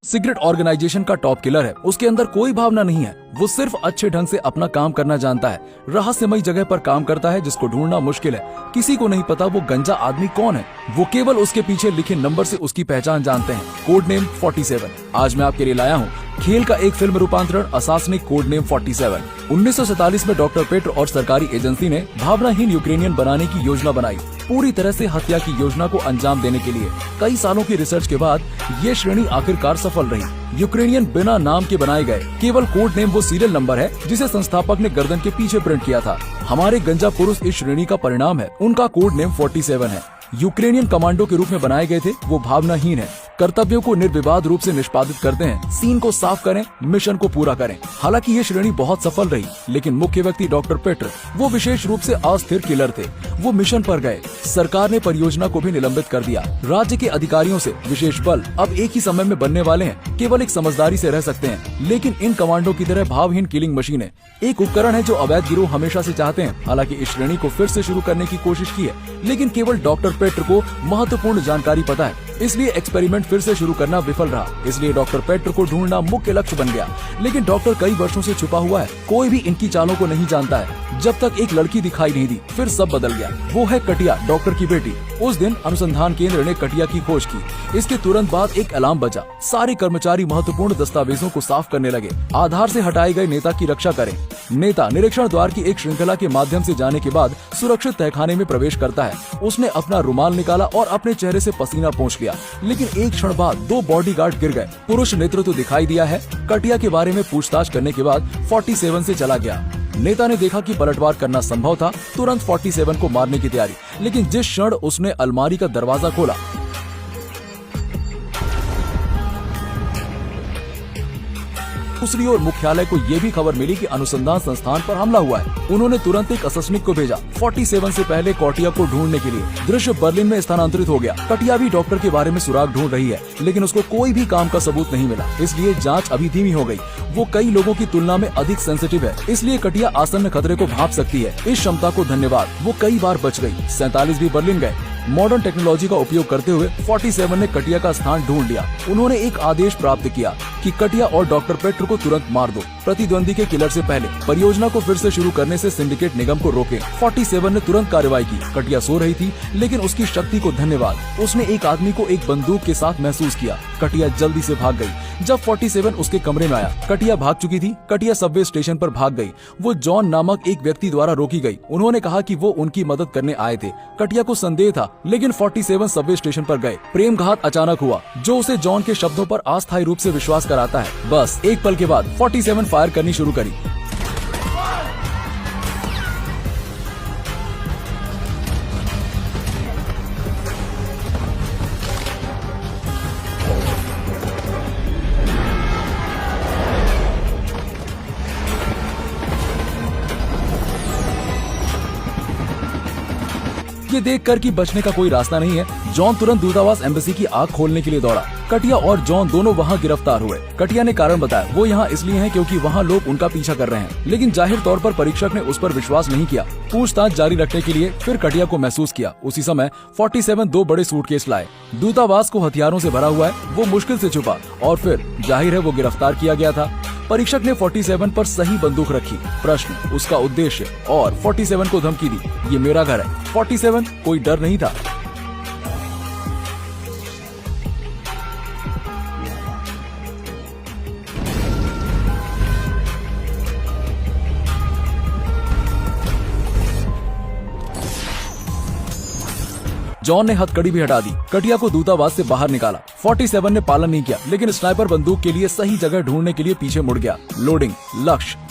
Secret organisation का top killer है। उसके अंदर कोई भावना नहीं है, वो सिर्फ अच्छे ढंग से अपना काम करना जानता है। रहस्यमयी जगह पर काम करता है जिसको ढूंढना मुश्किल है। किसी को नहीं पता वो गंजा आदमी कौन है, वो केवल उसके पीछे लिखे नंबर से उसकी पहचान जानते हैं। Code name 47। आज मैं आपके लिए लाया हूँ खेल का एक फिल्म रूपांतरण असासिनिक कोड नेम 47। 1947 में डॉक्टर पेट्र और सरकारी एजेंसी ने भावनाहीन यूक्रेनियन बनाने की योजना बनाई। पूरी तरह से हत्या की योजना को अंजाम देने के लिए कई सालों की रिसर्च के बाद ये श्रेणी आखिरकार सफल रही। यूक्रेनियन बिना नाम के बनाए गए, केवल कोड नेम वो सीरियल नंबर है जिसे संस्थापक ने गर्दन के पीछे प्रिंट किया था। हमारे गंजा पुरुष इस श्रेणी का परिणाम है। उनका कोड नेम 47 है। यूक्रेनियन कमांडो के रूप में बनाए गए थे। वो भावनाहीन है, कर्तव्यों को निर्विवाद रूप से निष्पादित करते हैं, सीन को साफ करें, मिशन को पूरा करें। हालांकि ये श्रेणी बहुत सफल रही, लेकिन मुख्य व्यक्ति डॉक्टर पेट्र वो विशेष रूप से अस्थिर किलर थे। वो मिशन पर गए, सरकार ने परियोजना को भी निलंबित कर दिया। राज्य के अधिकारियों से विशेष बल अब एक ही समय में बनने वाले हैं, केवल एक समझदारी से रह सकते हैं। लेकिन इन कमांडो की तरह भावहीन किलिंग मशीनें एक उपकरण है जो अवैध गिरोह हमेशा से चाहते हैं। हालांकि इस श्रेणी को फिर से शुरू करने की कोशिश की है, लेकिन केवल डॉक्टर पेट्र को महत्वपूर्ण जानकारी पता है, इसलिए एक्सपेरिमेंट फिर से शुरू करना विफल रहा। इसलिए डॉक्टर पेट्र को ढूंढना मुख्य लक्ष्य बन गया। लेकिन डॉक्टर कई वर्षों से छुपा हुआ है, कोई भी इनकी चालों को नहीं जानता है। जब तक एक लड़की दिखाई नहीं दी, फिर सब बदल गया। वो है कटिया, डॉक्टर की बेटी। उस दिन अनुसंधान केंद्र ने कटिया की खोज की। इसके तुरंत बाद एक अलार्म बजा। सारे कर्मचारी महत्वपूर्ण दस्तावेजों को साफ करने लगे। आधार से हटाए गए नेता की रक्षा करें। नेता निरीक्षण द्वार की एक श्रृंखला के माध्यम से जाने के बाद सुरक्षित तहखाने में प्रवेश करता है। उसने अपना रुमाल निकाला और अपने चेहरे से पसीना पोंछ लिया। लेकिन एक क्षण बाद 2 बॉडीगार्ड गिर गए। पुरुष नेतृत्व दिखाई दिया है। कटिया के बारे में पूछताछ करने के बाद 47 से चला गया। नेता ने देखा कि पलटवार करना संभव था, तुरंत 47 को मारने की तैयारी। लेकिन जिस क्षण उसने अलमारी का दरवाजा खोला, दूसरी ओर मुख्यालय को ये भी खबर मिली कि अनुसंधान संस्थान पर हमला हुआ है। उन्होंने तुरंत एक असासिनिक को भेजा 47 से पहले कटिया को ढूंढने के लिए। दृश्य बर्लिन में स्थानांतरित हो गया। कटिया भी डॉक्टर के बारे में सुराग ढूंढ रही है, लेकिन उसको कोई भी काम का सबूत नहीं मिला। इसलिए जांच अभी धीमी हो गई। वो कई लोगों की तुलना में अधिक सेंसिटिव है, इसलिए कटिया आसन्न खतरे को भांप सकती है। इस क्षमता को धन्यवाद वो कई बार बच गई। 47 भी बर्लिन गए। मॉडर्न टेक्नोलॉजी का उपयोग करते हुए 47 ने कटिया का स्थान ढूंढ लिया। उन्होंने एक आदेश प्राप्त किया कि कटिया और डॉक्टर पेट्र को तुरंत मार दो, प्रतिद्वंदी के किलर से पहले। परियोजना को फिर से शुरू करने से सिंडिकेट निगम को रोके। 47 ने तुरंत कार्रवाई की। कटिया सो रही थी, लेकिन उसकी शक्ति को धन्यवाद उसने एक आदमी को एक बंदूक के साथ महसूस किया। कटिया जल्दी से भाग गई। जब 47 उसके कमरे में आया, कटिया भाग चुकी थी। कटिया सबवे स्टेशन पर भाग गई। वो जॉन नामक एक व्यक्ति द्वारा रोकी गई। उन्होंने कहा कि वो उनकी मदद करने आए थे। कटिया को संदेह था, लेकिन 47 सबवे स्टेशन पर गए। प्रेम घात अचानक हुआ, जो उसे जॉन के शब्दों पर अस्थायी रूप से विश्वास कराता है। बस एक पल के बाद 47 फायर करनी शुरू करी। ये देखकर कि बचने का कोई रास्ता नहीं है, जॉन तुरंत दूतावास एम्बेसी की आग खोलने के लिए दौड़ा। कटिया और जॉन दोनों वहाँ गिरफ्तार हुए। कटिया ने कारण बताया, वो यहाँ इसलिए हैं क्योंकि वहाँ लोग उनका पीछा कर रहे हैं। लेकिन जाहिर तौर पर परीक्षक ने उस पर विश्वास नहीं किया। पूछताछ जारी रखने के लिए फिर कटिया को महसूस किया। उसी समय 47 2 बड़े सूटकेस लाए। दूतावास को हथियारों से भरा हुआ है। वो मुश्किल से छुपा और फिर जाहिर है वो गिरफ्तार किया गया था। परीक्षक ने 47 पर सही बंदूक रखी। प्रश्न, उसका उद्देश्य, और 47 को धमकी दी, ये मेरा घर है। 47 कोई डर नहीं था। जॉन ने हथकड़ी भी हटा दी। कटिया को दूतावास से बाहर निकाला। 47 ने पालन नहीं किया, लेकिन स्नाइपर बंदूक के लिए सही जगह ढूंढने के लिए पीछे मुड़ गया। लोडिंग, लक्ष्य।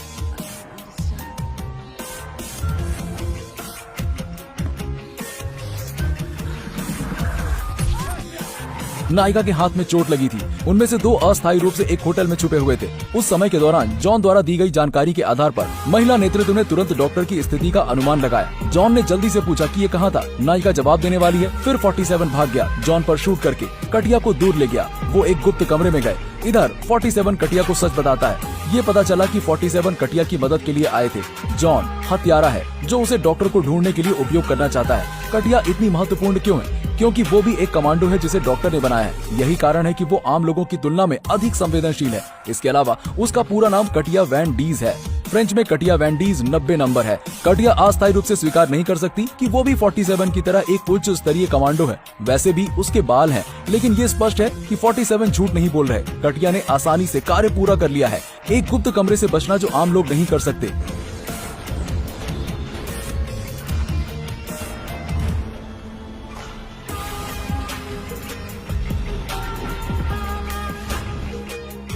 नायिका के हाथ में चोट लगी थी। उनमें से 2 अस्थायी रूप से एक होटल में छुपे हुए थे। उस समय के दौरान जॉन द्वारा दी गई जानकारी के आधार पर महिला नेतृत्व ने तुरंत डॉक्टर की स्थिति का अनुमान लगाया। जॉन ने जल्दी से पूछा कि ये कहाँ था। नायिका जवाब देने वाली है। फिर 47 भाग गया, जॉन पर शूट करके कटिया को दूर ले गया। वो एक गुप्त कमरे में गए। इधर 47 कटिया को सच बताता है। ये पता चला कि 47 कटिया की मदद के लिए आए थे। जॉन हत्यारा है जो उसे डॉक्टर को ढूंढने के लिए उपयोग करना चाहता है। कटिया इतनी महत्वपूर्ण क्यों है? क्योंकि वो भी एक कमांडो है जिसे डॉक्टर ने बनाया है। यही कारण है कि वो आम लोगों की तुलना में अधिक संवेदनशील है। इसके अलावा उसका पूरा नाम कटिया वैन डीज है। फ्रेंच में कटिया वैन डीज 90 नंबर है। कटिया अस्थायी रूप से स्वीकार नहीं कर सकती कि वो भी 47 की तरह एक उच्च स्तरीय कमांडो है। वैसे भी उसके बाल हैं, लेकिन ये स्पष्ट है कि 47 झूठ नहीं बोल रहे। कटिया ने आसानी से कार्य पूरा कर लिया है, एक गुप्त कमरे से बचना जो आम लोग नहीं कर सकते।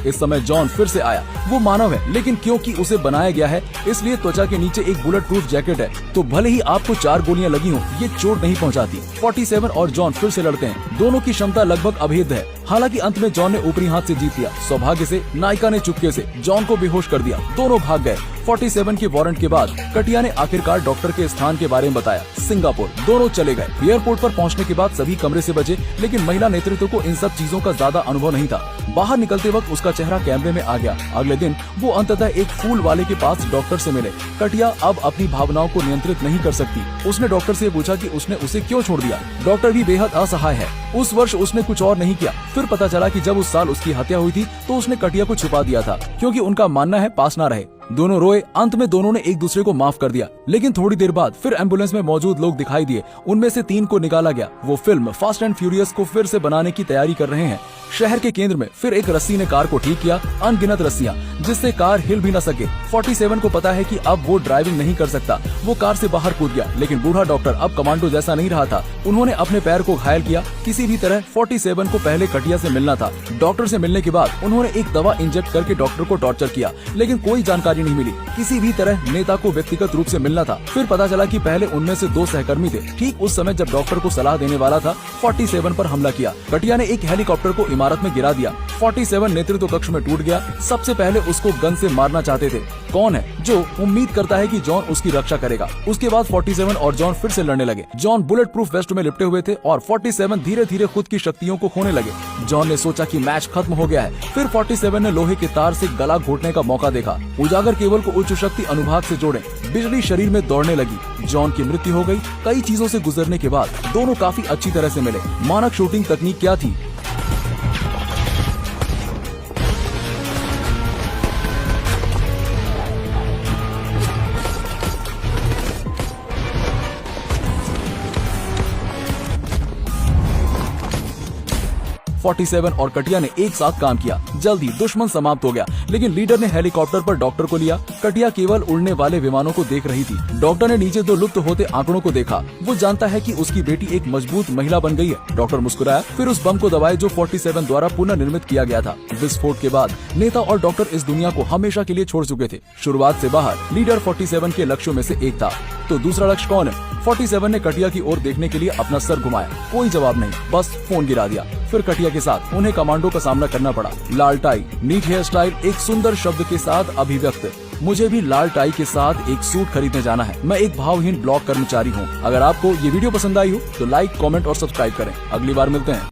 इस समय जॉन फिर से आया। वो मानव है, लेकिन क्योंकि उसे बनाया गया है इसलिए त्वचा के नीचे एक बुलेट प्रूफ जैकेट है, तो भले ही आपको 4 गोलियां लगी हों, ये चोट नहीं पहुंचाती। 47 और जॉन फिर से लड़ते हैं। दोनों की क्षमता लगभग अभेद्य है। हालांकि अंत में जॉन ने ऊपरी हाथ से जीत लिया। सौभाग्य से नायिका ने चुपके से जॉन को बेहोश कर दिया। दोनों भाग गए। 47 के वारंट के बाद कटिया ने आखिरकार डॉक्टर के स्थान के बारे में बताया, सिंगापुर। दोनों चले गए। एयरपोर्ट पर पहुंचने के बाद सभी कमरे से बचे, लेकिन महिला नेतृत्व को इन सब चीजों का ज्यादा अनुभव नहीं था। बाहर निकलते वक्त उसका चेहरा कैमरे में आ गया। अगले दिन वो अंततः एक फूल वाले के पास डॉक्टर से मिले। कटिया अब अपनी भावनाओं को नियंत्रित नहीं कर सकती। उसने डॉक्टर से पूछा कि उसने उसे क्यों छोड़ दिया। डॉक्टर भी बेहद असहाय है। उस वर्ष उसने कुछ और नहीं किया। फिर पता चला कि जब उस साल उसकी हत्या हुई थी तो उसने कटिया को छुपा दिया था, क्योंकि उनका मानना है पास ना रहे। दोनों रोए। अंत में दोनों ने एक दूसरे को माफ कर दिया। लेकिन थोड़ी देर बाद फिर एम्बुलेंस में मौजूद लोग दिखाई दिए। उनमें से 3 को निकाला गया। वो फिल्म फास्ट एंड फ्यूरियस को फिर से बनाने की तैयारी कर रहे हैं। शहर के केंद्र में फिर एक रस्सी ने कार को ठीक किया, अनगिनत रस्सियां, जिससे कार हिल भी न सके। 47 को पता है कि अब वो ड्राइविंग नहीं कर सकता। वो कार से बाहर कूद गया, लेकिन बूढ़ा डॉक्टर अब कमांडो जैसा नहीं रहा था। उन्होंने अपने पैर को घायल किया। किसी भी तरह 47 को पहले कटिया से मिलना था। डॉक्टर से मिलने के बाद उन्होंने एक दवा इंजेक्ट करके डॉक्टर को टॉर्चर किया, लेकिन कोई जानकारी नहीं मिली। किसी भी तरह नेता को व्यक्तिगत रूप से मिलना था। फिर पता चला कि पहले उनमें से 2 सहकर्मी थे। ठीक उस समय जब डॉक्टर को सलाह देने वाला था, 47 पर हमला किया। कटिया ने एक हेलीकॉप्टर को इमारत में गिरा दिया। 47 नेतृत्व कक्ष में टूट गया। सबसे पहले उसको गन से मारना चाहते थे। कौन है जो उम्मीद करता है कि जॉन उसकी रक्षा करेगा। उसके बाद 47 और जॉन फिर से लड़ने लगे। जॉन बुलेट प्रूफ वेस्ट में लिपटे हुए थे और 47 धीरे धीरे खुद की शक्तियों को खोने लगे। जॉन ने सोचा कि मैच खत्म हो गया है। फिर 47 ने लोहे के तार से गला घोटने का मौका देखा। उजागर केबल को उच्च शक्ति अनुभाग से जोड़े। बिजली शरीर में दौड़ने लगी। जॉन की मृत्यु हो गई। कई चीजों से गुजरने के बाद दोनों काफी अच्छी तरह से मिले। मानक शूटिंग तकनीक क्या थी? और कटिया ने एक साथ काम किया। जल्दी दुश्मन समाप्त हो गया, लेकिन लीडर ने हेलीकॉप्टर पर डॉक्टर को लिया। कटिया केवल उड़ने वाले विमानों को देख रही थी। डॉक्टर ने नीचे 2 लुप्त होते आंकड़ों को देखा। वो जानता है कि उसकी बेटी एक मजबूत महिला बन गई है। डॉक्टर मुस्कुराया, फिर उस बम को दबाए जो 47 द्वारा पुनर्निर्मित किया गया था। विस्फोट के बाद नेता और डॉक्टर इस दुनिया को हमेशा के लिए छोड़ चुके थे। शुरुआत से बाहर लीडर 47 के लक्ष्यों में से एक था। तो दूसरा लक्ष्य कौन है? 47 ने कटिया की ओर देखने के लिए अपना सर घुमाया। कोई जवाब नहीं, बस फोन गिरा दिया। फिर कटिया के साथ उन्हें कमांडो का सामना करना पड़ा। लाल टाई, नीट हेयर स्टाइल, एक सुंदर शब्द के साथ अभिव्यक्त। मुझे भी लाल टाई के साथ एक सूट खरीदने जाना है। मैं एक भावहीन ब्लॉक कर्मचारी हूँ। अगर आपको ये वीडियो पसंद आई हो तो लाइक, कमेंट और सब्सक्राइब करें। अगली बार मिलते हैं।